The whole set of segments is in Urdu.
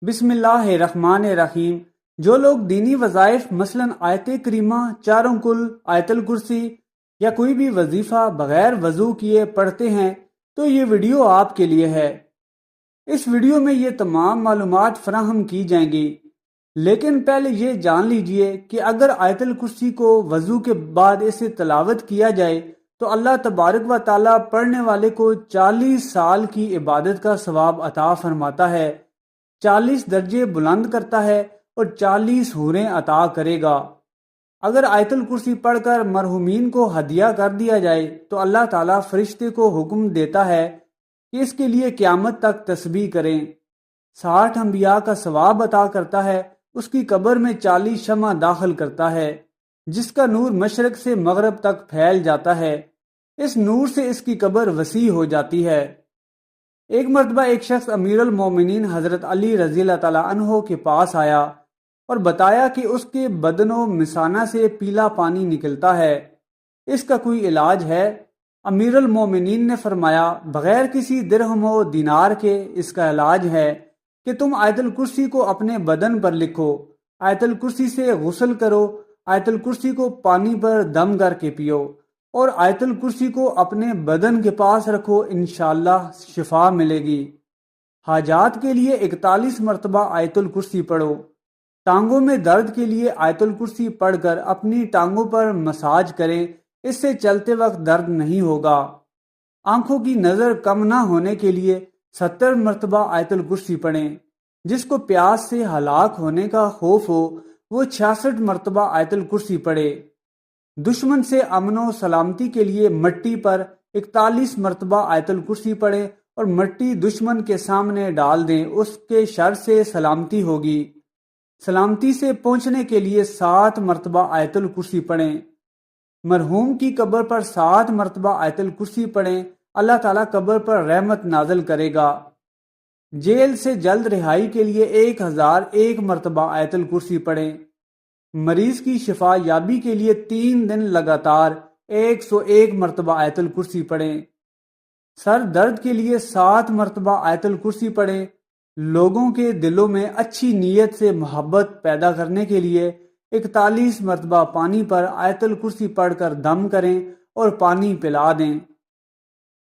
بسم اللہ الرحمن الرحیم۔ جو لوگ دینی وظائف مثلا آیت کریمہ، چاروں کل، آیت الکرسی یا کوئی بھی وظیفہ بغیر وضو کیے پڑھتے ہیں تو یہ ویڈیو آپ کے لیے ہے۔ اس ویڈیو میں یہ تمام معلومات فراہم کی جائیں گی، لیکن پہلے یہ جان لیجئے کہ اگر آیت الکرسی کو وضو کے بعد اسے تلاوت کیا جائے تو اللہ تبارک و تعالیٰ پڑھنے والے کو 40 سال کی عبادت کا ثواب عطا فرماتا ہے، 40 درجے بلند کرتا ہے اور 40 حوریں عطا کرے گا۔ اگر آیت الکرسی پڑھ کر مرحومین کو ہدیہ کر دیا جائے تو اللہ تعالیٰ فرشتے کو حکم دیتا ہے کہ اس کے لیے قیامت تک تسبیح کریں، 60 انبیاء کا ثواب عطا کرتا ہے، اس کی قبر میں 40 شمع داخل کرتا ہے جس کا نور مشرق سے مغرب تک پھیل جاتا ہے، اس نور سے اس کی قبر وسیع ہو جاتی ہے۔ ایک مرتبہ ایک شخص امیر المومنین حضرت علی رضی اللہ تعالیٰ عنہ کے پاس آیا اور بتایا کہ اس کے بدن و مثانہ سے پیلا پانی نکلتا ہے، اس کا کوئی علاج ہے؟ امیر المومنین نے فرمایا، بغیر کسی درہم و دینار کے اس کا علاج ہے کہ تم آیت الکرسی کو اپنے بدن پر لکھو، آیت الکرسی سے غسل کرو، آیت الکرسی کو پانی پر دم کر کے پیو اور آیت الکرسی کو اپنے بدن کے پاس رکھو، انشاءاللہ شفا ملے گی۔ حاجات کے لیے 41 مرتبہ آیت الکرسی پڑھو۔ ٹانگوں میں درد کے لیے آیت الکرسی پڑھ کر اپنی ٹانگوں پر مساج کریں، اس سے چلتے وقت درد نہیں ہوگا۔ آنکھوں کی نظر کم نہ ہونے کے لیے 70 مرتبہ آیت الکرسی پڑھیں۔ جس کو پیاس سے ہلاک ہونے کا خوف ہو وہ 66 مرتبہ آیت الکرسی پڑھے۔ دشمن سے امن و سلامتی کے لیے مٹی پر 41 مرتبہ آیت الکرسی پڑھیں اور مٹی دشمن کے سامنے ڈال دیں، اس کے شر سے سلامتی ہوگی۔ سلامتی سے پہنچنے کے لیے 7 مرتبہ آیت الکرسی پڑھیں۔ مرحوم کی قبر پر 7 مرتبہ آیت الکرسی پڑھیں، اللہ تعالیٰ قبر پر رحمت نازل کرے گا۔ جیل سے جلد رہائی کے لیے 1001 مرتبہ آیت الکرسی پڑھیں۔ مریض کی شفا یابی کے لیے 3 دن لگاتار 101 مرتبہ آیت الکرسی پڑھیں۔ سر درد کے لیے 7 مرتبہ آیت الکرسی پڑھیں۔ لوگوں کے دلوں میں اچھی نیت سے محبت پیدا کرنے کے لیے 41 مرتبہ پانی پر آیت الکرسی پڑھ کر دم کریں اور پانی پلا دیں۔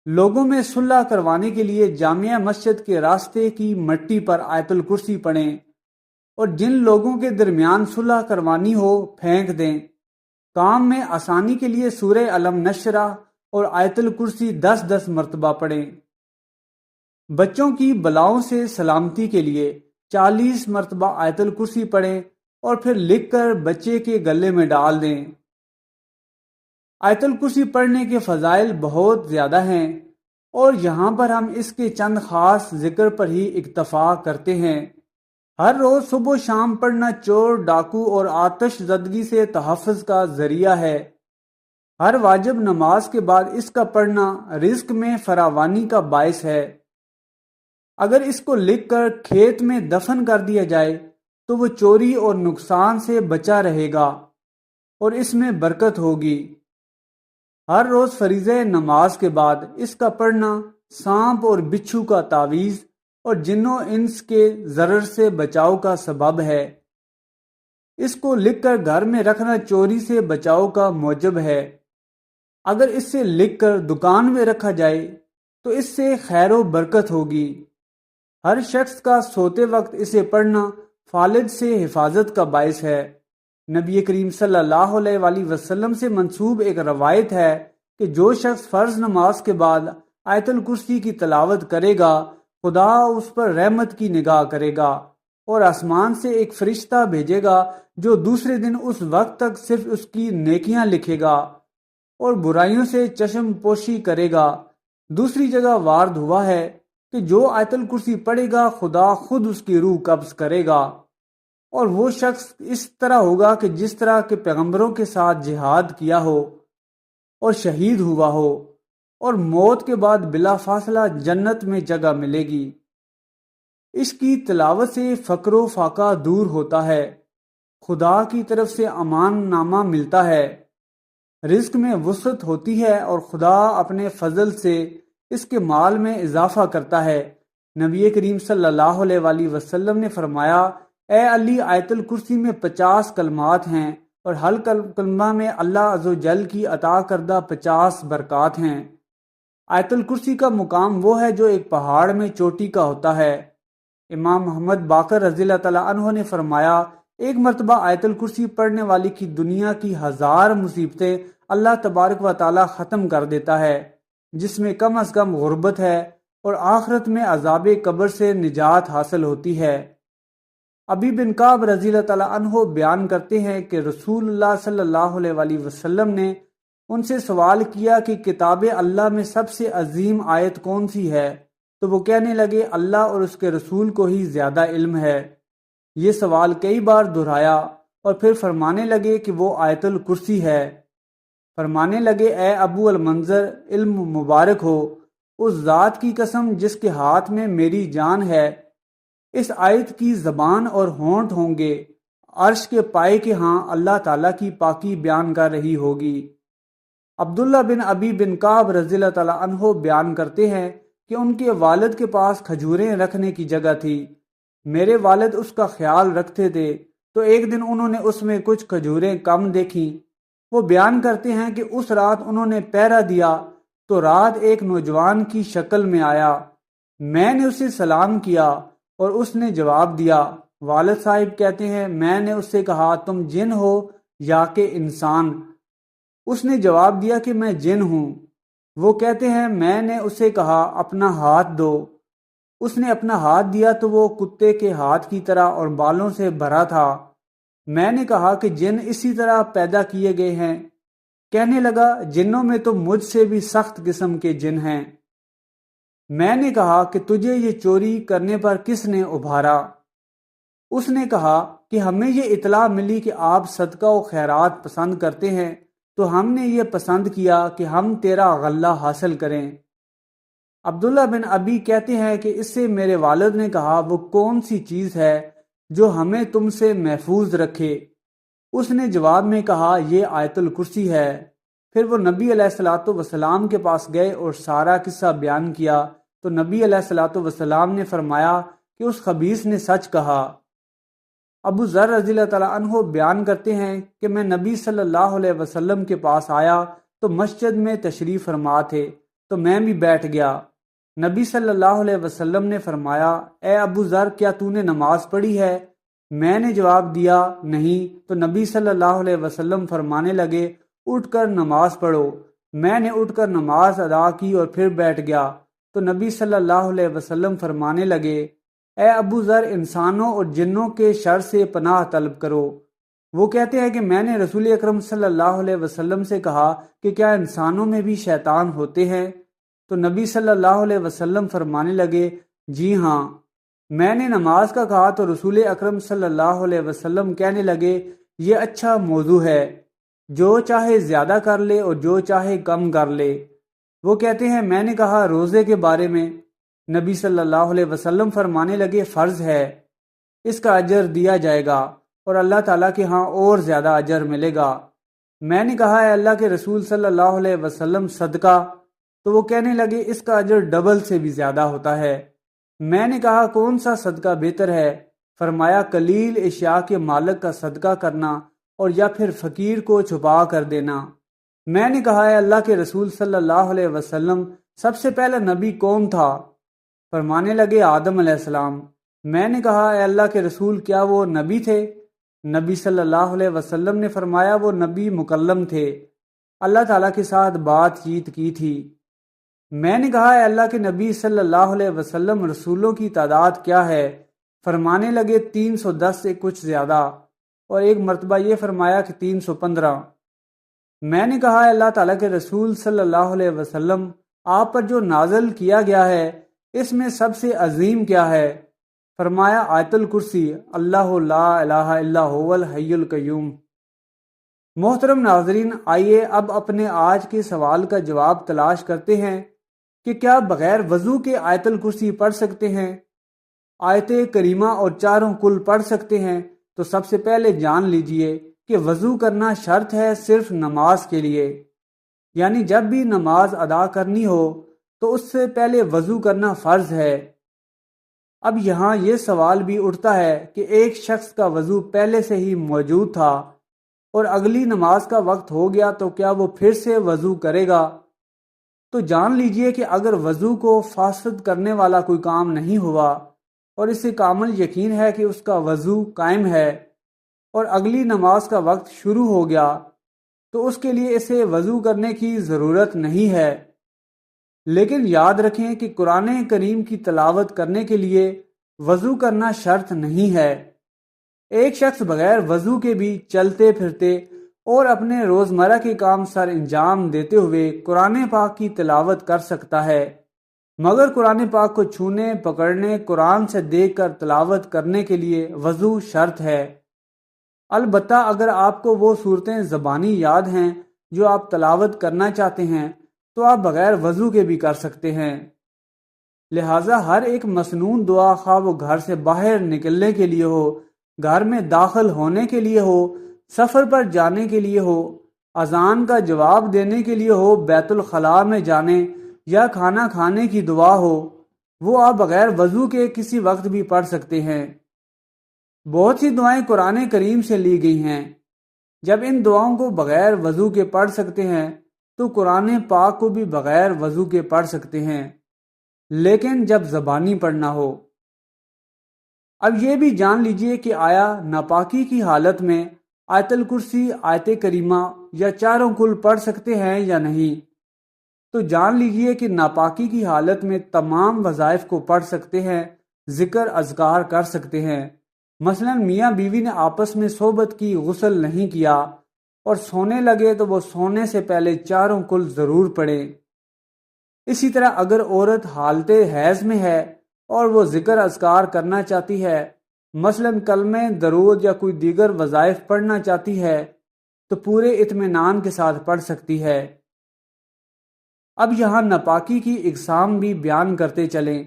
لوگوں میں صلح کروانے کے لیے جامع مسجد کے راستے کی مٹی پر آیت الکرسی پڑھیں اور جن لوگوں کے درمیان صلح کروانی ہو پھینک دیں۔ کام میں آسانی کے لیے سورہ علم نشرہ اور آیت الکرسی 10 مرتبہ پڑھیں۔ بچوں کی بلاؤں سے سلامتی کے لیے 40 مرتبہ آیت الکرسی پڑھیں اور پھر لکھ کر بچے کے گلے میں ڈال دیں۔ آیت الکرسی پڑھنے کے فضائل بہت زیادہ ہیں اور یہاں پر ہم اس کے چند خاص ذکر پر ہی اکتفا کرتے ہیں۔ ہر روز صبح و شام پڑھنا چور، ڈاکو اور آتش زدگی سے تحفظ کا ذریعہ ہے۔ ہر واجب نماز کے بعد اس کا پڑھنا رزق میں فراوانی کا باعث ہے۔ اگر اس کو لکھ کر کھیت میں دفن کر دیا جائے تو وہ چوری اور نقصان سے بچا رہے گا اور اس میں برکت ہوگی۔ ہر روز فریضہ نماز کے بعد اس کا پڑھنا سانپ اور بچھو کا تعویذ اور جن و انس کے ضرر سے بچاؤ کا سبب ہے۔ اس کو لکھ کر گھر میں رکھنا چوری سے بچاؤ کا موجب ہے۔ اگر اس سے لکھ کر دکان میں رکھا جائے تو اس سے خیر و برکت ہوگی۔ ہر شخص کا سوتے وقت اسے پڑھنا فالج سے حفاظت کا باعث ہے۔ نبی کریم صلی اللہ علیہ وآلہ وسلم سے منسوب ایک روایت ہے کہ جو شخص فرض نماز کے بعد آیت الکرسی کی تلاوت کرے گا خدا اس پر رحمت کی نگاہ کرے گا اور آسمان سے ایک فرشتہ بھیجے گا جو دوسرے دن اس وقت تک صرف اس کی نیکیاں لکھے گا اور برائیوں سے چشم پوشی کرے گا۔ دوسری جگہ وارد ہوا ہے کہ جو آیت الکرسی پڑھے گا خدا خود اس کی روح قبض کرے گا اور وہ شخص اس طرح ہوگا کہ جس طرح کے پیغمبروں کے ساتھ جہاد کیا ہو اور شہید ہوا ہو، اور موت کے بعد بلا فاصلہ جنت میں جگہ ملے گی۔ اس کی تلاوت سے فقر و فاقہ دور ہوتا ہے، خدا کی طرف سے امان نامہ ملتا ہے، رزق میں وسعت ہوتی ہے اور خدا اپنے فضل سے اس کے مال میں اضافہ کرتا ہے۔ نبی کریم صلی اللہ علیہ وآلہ وسلم نے فرمایا، اے علی، آیت الکرسی میں 50 کلمات ہیں اور ہر کلمہ میں اللہ عز و جل کی عطا کردہ 50 برکات ہیں۔ آیت الکرسی کا مقام وہ ہے جو ایک پہاڑ میں چوٹی کا ہوتا ہے۔ امام محمد باقر رضی اللہ تعالیٰ عنہ نے فرمایا، ایک مرتبہ آیت الکرسی پڑھنے والی کی دنیا کی 1000 مصیبتیں اللہ تبارک و تعالیٰ ختم کر دیتا ہے، جس میں کم از کم غربت ہے، اور آخرت میں عذاب قبر سے نجات حاصل ہوتی ہے۔ ابی بن کعب رضی اللہ تعالیٰ عنہ بیان کرتے ہیں کہ رسول اللہ صلی اللہ علیہ وآلہ وسلم نے ان سے سوال کیا کہ کتاب اللہ میں سب سے عظیم آیت کون سی ہے؟ تو وہ کہنے لگے، اللہ اور اس کے رسول کو ہی زیادہ علم ہے۔ یہ سوال کئی بار دہرایا اور پھر فرمانے لگے کہ وہ آیت الکرسی ہے۔ فرمانے لگے، اے ابو المنظر، علم مبارک ہو اس ذات کی قسم جس کے ہاتھ میں میری جان ہے، اس آیت کی زبان اور ہونٹ ہوں گے، عرش کے پائے کے ہاں اللہ تعالیٰ کی پاکی بیان کر رہی ہوگی۔ عبداللہ بن ابی بن کعب رضی اللہ تعالیٰ عنہ بیان کرتے ہیں کہ ان کے والد کے پاس کھجوریں رکھنے کی جگہ تھی۔ میرے والد اس کا خیال رکھتے تھے، تو ایک دن انہوں نے اس میں کچھ کھجوریں کم دیکھیں۔ وہ بیان کرتے ہیں کہ اس رات انہوں نے پہرا دیا تو رات ایک نوجوان کی شکل میں آیا۔ میں نے اسے سلام کیا اور اس نے جواب دیا۔ والد صاحب کہتے ہیں، میں نے اس سے کہا، تم جن ہو یا کہ انسان؟ اس نے جواب دیا کہ میں جن ہوں۔ وہ کہتے ہیں، میں نے اسے کہا، اپنا ہاتھ دو۔ اس نے اپنا ہاتھ دیا تو وہ کتے کے ہاتھ کی طرح اور بالوں سے بھرا تھا۔ میں نے کہا کہ جن اسی طرح پیدا کیے گئے ہیں؟ کہنے لگا، جنوں میں تو مجھ سے بھی سخت قسم کے جن ہیں۔ میں نے کہا کہ تجھے یہ چوری کرنے پر کس نے ابھارا؟ اس نے کہا کہ ہمیں یہ اطلاع ملی کہ آپ صدقہ و خیرات پسند کرتے ہیں، تو ہم نے یہ پسند کیا کہ ہم تیرا غلہ حاصل کریں۔ عبداللہ بن ابی کہتے ہیں کہ اس سے میرے والد نے کہا، وہ کون سی چیز ہے جو ہمیں تم سے محفوظ رکھے؟ اس نے جواب میں کہا، یہ آیت الکرسی ہے۔ پھر وہ نبی علیہ الصلوۃ والسلام کے پاس گئے اور سارا قصہ بیان کیا، تو نبی علیہ الصلوۃ والسلام نے فرمایا کہ اس خبیث نے سچ کہا۔ ابو ذر رضی اللہ تعالیٰ عنہ بیان کرتے ہیں کہ میں نبی صلی اللہ علیہ وسلم کے پاس آیا تو مسجد میں تشریف فرما تھے، تو میں بھی بیٹھ گیا۔ نبی صلی اللہ علیہ وسلم نے فرمایا، اے ابو ذر، کیا تو نے نماز پڑھی ہے؟ میں نے جواب دیا، نہیں۔ تو نبی صلی اللہ علیہ وسلم فرمانے لگے، اٹھ کر نماز پڑھو۔ میں نے اٹھ کر نماز ادا کی اور پھر بیٹھ گیا، تو نبی صلی اللہ علیہ وسلم فرمانے لگے، اے ابو ذر، انسانوں اور جنوں کے شر سے پناہ طلب کرو۔ وہ کہتے ہیں کہ میں نے رسول اکرم صلی اللہ علیہ وسلم سے کہا کہ کیا انسانوں میں بھی شیطان ہوتے ہیں؟ تو نبی صلی اللہ علیہ وسلم فرمانے لگے، جی ہاں۔ میں نے نماز کا کہا تو رسول اکرم صلی اللہ علیہ وسلم کہنے لگے، یہ اچھا موضوع ہے، جو چاہے زیادہ کر لے اور جو چاہے کم کر لے۔ وہ کہتے ہیں، میں نے کہا روزے کے بارے میں؟ نبی صلی اللہ علیہ وسلم فرمانے لگے، فرض ہے، اس کا اجر دیا جائے گا اور اللہ تعالیٰ کے ہاں اور زیادہ اجر ملے گا۔ میں نے کہا، اے اللہ کے رسول صلی اللہ علیہ وسلم، صدقہ؟ تو وہ کہنے لگے، اس کا اجر ڈبل سے بھی زیادہ ہوتا ہے۔ میں نے کہا، کون سا صدقہ بہتر ہے؟ فرمایا، قلیل اشیاء کے مالک کا صدقہ کرنا اور یا پھر فقیر کو چھپا کر دینا۔ میں نے کہا، اے اللہ کے رسول صلی اللہ علیہ وسلم، سب سے پہلا نبی کون تھا؟ فرمانے لگے، آدم علیہ السلام۔ میں نے کہا، اے اللہ کے رسول، کیا وہ نبی تھے؟ نبی صلی اللہ علیہ وسلم نے فرمایا، وہ نبی مکلم تھے، اللہ تعالیٰ کے ساتھ بات چیت کی تھی۔ میں نے کہا، اے اللہ کے نبی صلی اللہ علیہ وسلم، رسولوں کی تعداد کیا ہے؟ فرمانے لگے، 310 سے کچھ زیادہ، اور ایک مرتبہ یہ فرمایا کہ 315۔ میں نے کہا، اے اللہ تعالیٰ کے رسول صلی اللہ علیہ وسلم، آپ پر جو نازل کیا گیا ہے اس میں سب سے عظیم کیا ہے؟ فرمایا، آیت الکرسی، اللہ لا الہ الا هو الحی القیوم۔ محترم ناظرین، آئیے اب اپنے آج کے سوال کا جواب تلاش کرتے ہیں کہ کیا بغیر وضو کے آیت الکرسی پڑھ سکتے ہیں؟ آیت کریمہ اور چاروں کل پڑھ سکتے ہیں؟ تو سب سے پہلے جان لیجئے کہ وضو کرنا شرط ہے صرف نماز کے لیے، یعنی جب بھی نماز ادا کرنی ہو تو اس سے پہلے وضو کرنا فرض ہے۔ اب یہاں یہ سوال بھی اٹھتا ہے کہ ایک شخص کا وضو پہلے سے ہی موجود تھا اور اگلی نماز کا وقت ہو گیا تو کیا وہ پھر سے وضو کرے گا؟ تو جان لیجئے کہ اگر وضو کو فاسد کرنے والا کوئی کام نہیں ہوا اور اسے کامل یقین ہے کہ اس کا وضو قائم ہے اور اگلی نماز کا وقت شروع ہو گیا تو اس کے لیے اسے وضو کرنے کی ضرورت نہیں ہے۔ لیکن یاد رکھیں کہ قرآن کریم کی تلاوت کرنے کے لیے وضو کرنا شرط نہیں ہے۔ ایک شخص بغیر وضو کے بھی چلتے پھرتے اور اپنے روزمرہ کے کام سر انجام دیتے ہوئے قرآن پاک کی تلاوت کر سکتا ہے، مگر قرآن پاک کو چھونے، پکڑنے، قرآن سے دیکھ کر تلاوت کرنے کے لیے وضو شرط ہے۔ البتہ اگر آپ کو وہ صورتیں زبانی یاد ہیں جو آپ تلاوت کرنا چاہتے ہیں تو آپ بغیر وضو کے بھی کر سکتے ہیں۔ لہٰذا ہر ایک مسنون دعا، خواہ وہ گھر سے باہر نکلنے کے لیے ہو، گھر میں داخل ہونے کے لیے ہو، سفر پر جانے کے لیے ہو، اذان کا جواب دینے کے لیے ہو، بیت الخلاء میں جانے یا کھانا کھانے کی دعا ہو، وہ آپ بغیر وضو کے کسی وقت بھی پڑھ سکتے ہیں۔ بہت سی دعائیں قرآن کریم سے لی گئی ہیں۔ جب ان دعاؤں کو بغیر وضو کے پڑھ سکتے ہیں تو قرآن پاک کو بھی بغیر وضو کے پڑھ سکتے ہیں، لیکن جب زبانی پڑھنا ہو۔ اب یہ بھی جان لیجئے کہ آیا ناپاکی کی حالت میں آیت الکرسی، آیت کریمہ یا چاروں کل پڑھ سکتے ہیں یا نہیں؟ تو جان لیجئے کہ ناپاکی کی حالت میں تمام وظائف کو پڑھ سکتے ہیں، ذکر اذکار کر سکتے ہیں۔ مثلا میاں بیوی نے آپس میں صحبت کی، غسل نہیں کیا اور سونے لگے تو وہ سونے سے پہلے چاروں کل ضرور پڑھیں۔ اسی طرح اگر عورت حالت حیض میں ہے اور وہ ذکر اذکار کرنا چاہتی ہے، مثلا کلمے، درود یا کوئی دیگر وظائف پڑھنا چاہتی ہے تو پورے اطمینان کے ساتھ پڑھ سکتی ہے۔ اب یہاں ناپاکی کی اقسام بھی بیان کرتے چلیں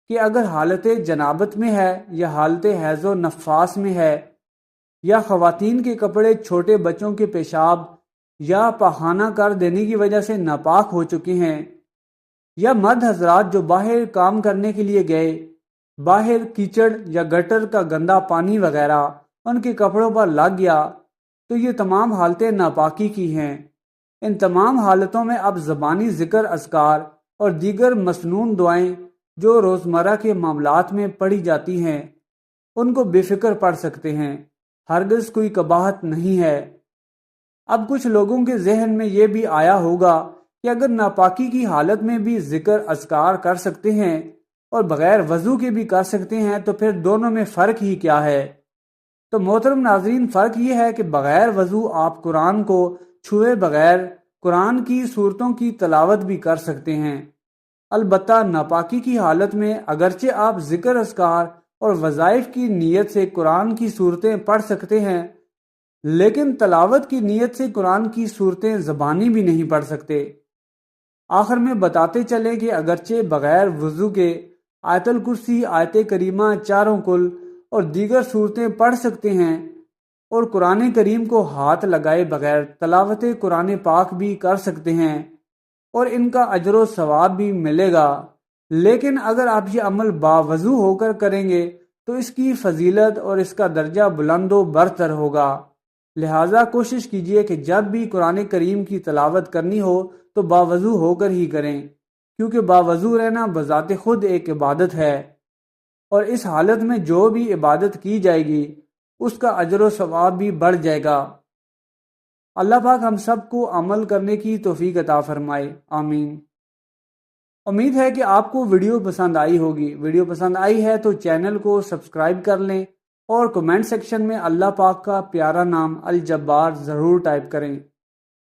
کہ اگر حالت جنابت میں ہے یا حالت حیض و نفاس میں ہے، یا خواتین کے کپڑے چھوٹے بچوں کے پیشاب یا پاخانہ کر دینے کی وجہ سے ناپاک ہو چکے ہیں، یا مرد حضرات جو باہر کام کرنے کے لیے گئے، باہر کیچڑ یا گٹر کا گندا پانی وغیرہ ان کے کپڑوں پر لگ گیا، تو یہ تمام حالتیں ناپاکی کی ہیں۔ ان تمام حالتوں میں اب زبانی ذکر اذکار اور دیگر مسنون دعائیں جو روزمرہ کے معاملات میں پڑھی جاتی ہیں ان کو بے فکر پڑھ سکتے ہیں، ہرگز کوئی قباحت نہیں ہے۔ اب کچھ لوگوں کے ذہن میں یہ بھی آیا ہوگا کہ اگر ناپاکی کی حالت میں بھی ذکر اذکار کر سکتے ہیں اور بغیر وضو کے بھی کر سکتے ہیں تو پھر دونوں میں فرق ہی کیا ہے؟ تو محترم ناظرین، فرق یہ ہے کہ بغیر وضو آپ قرآن کو چھوئے بغیر قرآن کی صورتوں کی تلاوت بھی کر سکتے ہیں۔ البتہ ناپاکی کی حالت میں اگرچہ آپ ذکر اذکار اور وظائف کی نیت سے قرآن کی صورتیں پڑھ سکتے ہیں، لیکن تلاوت کی نیت سے قرآن کی صورتیں زبانی بھی نہیں پڑھ سکتے۔ آخر میں بتاتے چلیں کہ اگرچہ بغیر وضو کے آیت الکرسی، آیت کریمہ، چاروں کل اور دیگر صورتیں پڑھ سکتے ہیں اور قرآن کریم کو ہاتھ لگائے بغیر تلاوت قرآن پاک بھی کر سکتے ہیں اور ان کا اجر و ثواب بھی ملے گا، لیکن اگر آپ یہ عمل باوضو ہو کر کریں گے تو اس کی فضیلت اور اس کا درجہ بلند و برتر ہوگا۔ لہٰذا کوشش کیجئے کہ جب بھی قرآن کریم کی تلاوت کرنی ہو تو باوضو ہو کر ہی کریں، کیونکہ باوضو رہنا بذات خود ایک عبادت ہے، اور اس حالت میں جو بھی عبادت کی جائے گی اس کا اجر و ثواب بھی بڑھ جائے گا۔ اللہ پاک ہم سب کو عمل کرنے کی توفیق عطا فرمائے، آمین۔ امید ہے کہ آپ کو ویڈیو پسند آئی ہوگی۔ ویڈیو پسند آئی ہے تو چینل کو سبسکرائب کر لیں اور کمنٹ سیکشن میں اللہ پاک کا پیارا نام الجبار ضرور ٹائپ کریں۔